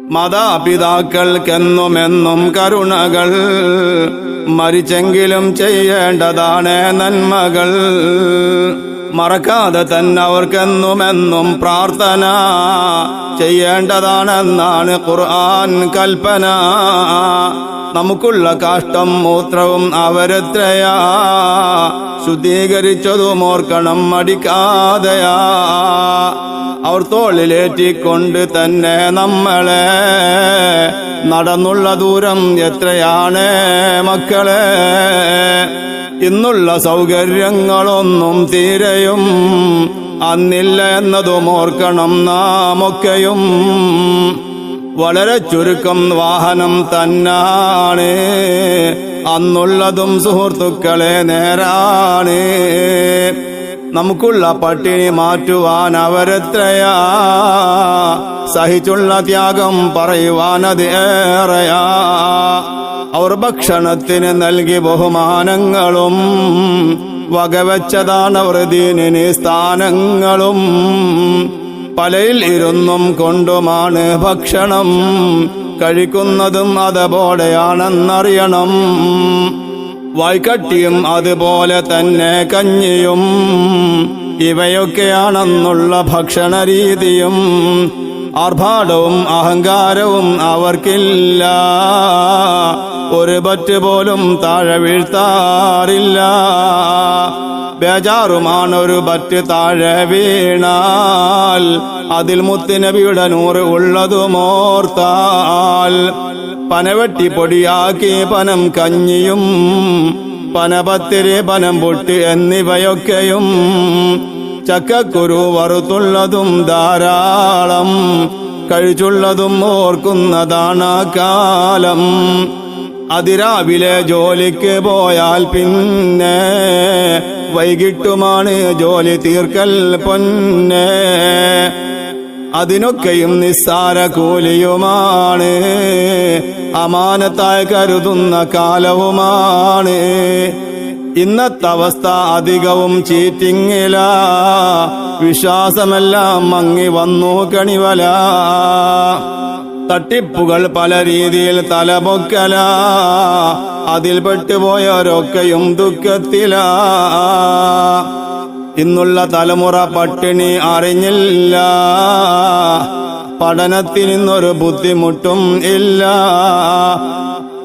മാതാപിതാക്കൾക്കെന്നുമെന്നും കരുണകൾ, മരിച്ചെങ്കിലും ചെയ്യേണ്ടതാണ് നന്മകൾ. മറക്കാതെ തന്നെ അവർക്കെന്നുമെന്നും പ്രാർത്ഥന ചെയ്യേണ്ടതാണെന്നാണ് ഖുർആൻ കൽപ്പന. നമുക്കുള്ള കാഷ്ടം മൂത്രവും അവരെത്രയാ, ശുദ്ധീകരിച്ചതും ഓർക്കണം മടിക്കാതെയാ. അവർ തോളിലേറ്റിക്കൊണ്ട് തന്നെ നമ്മളെ, നടന്നുള്ള ദൂരം എത്രയാണ് മക്കളെ. ഇന്നുള്ള സൗകര്യങ്ങളൊന്നും തീരെയും അന്നില്ല എന്നതും ഓർക്കണം നാമൊക്കെയും. വളരെ ചുരുക്കം വാഹനം തന്നാണ് അന്നുള്ളതും സുഹൃത്തുക്കളെ നേരാണ്. നമുക്കുള്ള പട്ടിണി മാറ്റുവാൻ അവരെത്രയാ, സഹിച്ചുള്ള ത്യാഗം പറയുവാനത് ഏറെയാ. അവർ ഭക്ഷണത്തിന് നൽകി ബഹുമാനങ്ങളും, വകവെച്ചതാണവർ ദീനിന് സ്ഥാനങ്ങളും. പലയിൽ ഇരുന്നും കൊണ്ടുമാണ് ഭക്ഷണം കഴിക്കുന്നതും അതുപോലെയാണെന്നറിയണം. വായ്ക്കട്ടിയും അതുപോലെ തന്നെ കഞ്ഞിയും, ഇവയൊക്കെയാണെന്നുള്ള ഭക്ഷണ രീതിയും. ആർഭാടവും അഹങ്കാരവും അവർക്കില്ല, ഒരു പറ്റ് പോലും താഴെ വീഴ്ത്താറില്ല. ബേജാറുമാണൊരു പറ്റ് താഴെ വീണാൽ, അതിൽ മുത്തുനബിയുടെ നൂറ് ഉള്ളതുമോർത്താൽ. പനവെട്ടി പൊടിയാക്കി പനം കഞ്ഞിയും, പനപത്തിരി പനം പൊട്ടി എന്നിവയൊക്കെയും. ചക്കക്കുരു വറുത്തുള്ളതും ധാരാളം, കഴിച്ചുള്ളതും ഓർക്കുന്നതാണ് കാലം. അതിരാവിലെ ജോലിക്ക് പോയാൽ പിന്നെ വൈകിട്ടുമാണ് ജോലി തീർക്കൽ പൊന്നെ. അതിനൊക്കെയും നിസ്സാര കൂലിയുമാണ്, അമാനത്തായി കരുതുന്ന കാലവുമാണ്. ഇന്നത്തെ അവസ്ഥ അധികവും ചീറ്റിങ്ങില, വിശ്വാസമെല്ലാം മങ്ങി വന്നു കണിവല. തട്ടിപ്പുകൾ പല രീതിയിൽ തലപൊക്കല, അതിൽ പെട്ടുപോയവരൊക്കെയും ദുഃഖത്തില. ഇന്നുള്ള തലമുറ പട്ടിണി അറിഞ്ഞില്ല, പഠനത്തിനിന്നൊരു ബുദ്ധിമുട്ടും ഇല്ല.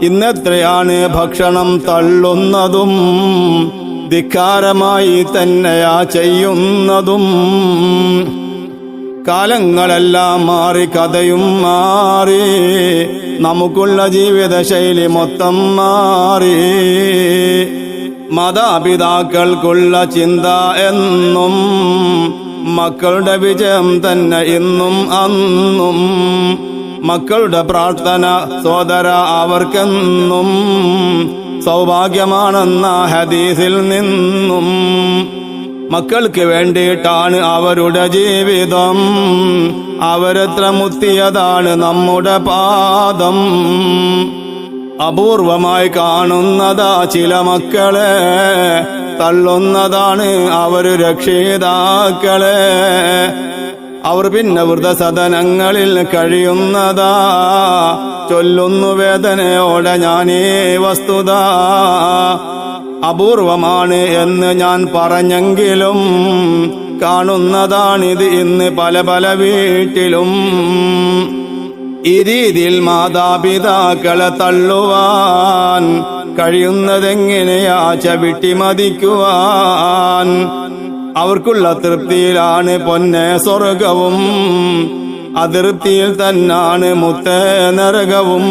ഇന്നെത്രയാണ് ഭക്ഷണം തള്ളുന്നതും, ധിക്കാരമായി തന്നെയാ ചെയ്യുന്നതും. കാലങ്ങളെല്ലാം മാറി, കഥയും മാറി, നമുക്കുള്ള ജീവിതശൈലി മൊത്തം മാറി. മാതാപിതാക്കൾക്കുള്ള ചിന്ത എന്നും മക്കളുടെ വിജയം തന്നെ ഇന്നും അന്നും. മക്കളുടെ പ്രാർത്ഥന സോദര അവർക്കെന്നും സൗഭാഗ്യമാണെന്ന ഹദീസിൽ നിന്നും. മക്കൾക്ക് വേണ്ടിയിട്ടാണ് അവരുടെ ജീവിതം, അവരെത്ര മുത്തിയതാണ് നമ്മുടെ പാദം. അപൂർവമായി കാണുന്നതാ ചില മക്കളെ, തള്ളുന്നതാണ് അവർ രക്ഷിതാക്കളെ. അവർ പിന്നെ വൃദ്ധസദനങ്ങളിൽ കഴിയുന്നതാ, ചൊല്ലുന്നു വേദനയോടെ ഞാനീ വസ്തുത. അപൂർവമാണ് എന്ന് ഞാൻ പറഞ്ഞെങ്കിലും, കാണുന്നതാണിത് ഇന്ന് പല പല വീട്ടിലും. ഈ രീതിയിൽ മാതാപിതാക്കളെ തള്ളുവാൻ കഴിയുന്നതെങ്ങനെയാ ചവിട്ടി മതിക്കുവാൻ. അവർക്കുള്ള തൃപ്തിയിലാണ് പൊന്നെ സ്വർഗവും, അതൃപ്തിയിൽ തന്നാണ് മുത്തേ നരകവും.